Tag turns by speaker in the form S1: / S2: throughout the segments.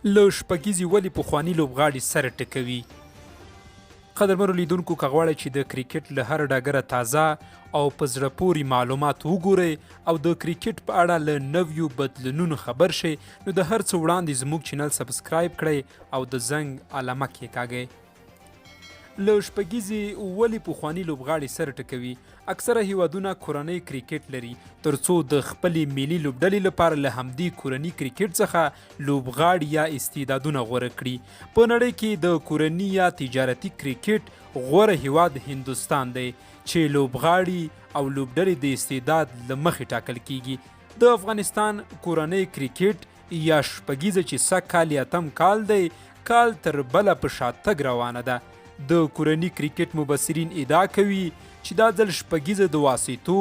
S1: له شپږیزې ولې پخواني لوبغاړي سر ټکوي. قدرمنو لیدونکو، که غواړئ چې د کرکټ له هر ډګره تازه او په زړه پورې معلومات وګورئ او د کرکټ په اړه له نویو بدلونونو خبر شئ، نو د هر څه وړاندې زموږ چینل سبسکرایب کړئ او د زنګ علامه کېکاږئ. له شپږیزې ولې پخواني لوبغاړي سر ټکوي. اکثره هیوادونه کورنۍ کرکټ لري ترڅو د خپلې ملي لوبډلې لپاره له همدې کورني کرکټ څخه لوبغاړي یا استعدادونه غوره کړي. په نړۍ کې د کورني یا تجارتي کرکټ غوره هیواد هندوستان دی چې لوبغاړي او لوبډلې د استعداد له مخې ټاکل کیږي. د افغانستان کورنۍ کرکټ یا شپږیزه چې سږ کال یا اتم کال دی، کال تر بله په شاتګ روانه ده. د کورني کرکټ مبصرین ادعا کوي چې دا ځل شپږیزه د واسطو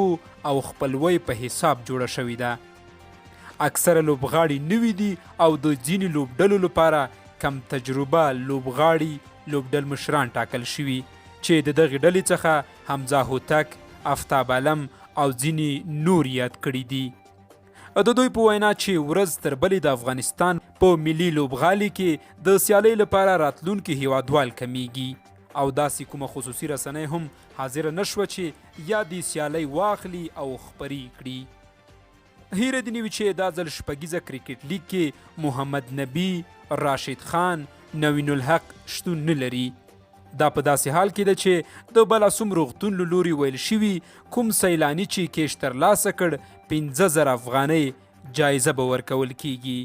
S1: او خپلوۍ په حساب جوړه شوې ده. اکثره لوبغاړي نوي دي او د ځینې لوبډلو لپاره کم تجربه لوبغاړي لوبډل مشران ټاکل شوي چې د دغې ډلې څخه حمزه هوتک، آفتاب علم او ځینې نور یاد کړي دي. د دوی په وینا چې ورځ تر بلې د افغانستان په ملي لوبغالي کې د سیالۍ لپاره راتلونکي هیوادوال کمیږي او داسې کومه خصوصي رسنۍ هم حاضره نشوه چې یا د سیالۍ واخلي او خپرې کړي. هیره دې نه وي چې دا ځل شپږیزه کرکټ لیګ کې محمد نبي، راشد خان، نوین الحق شتون نه لري. دا په داسې حال کې ده چې د بلاسوم روغتون له لوري ویل شوي کوم سیلاني چې کیش ترلاسه کړ 15,000 افغانۍ جایزه به ورکول کیږي.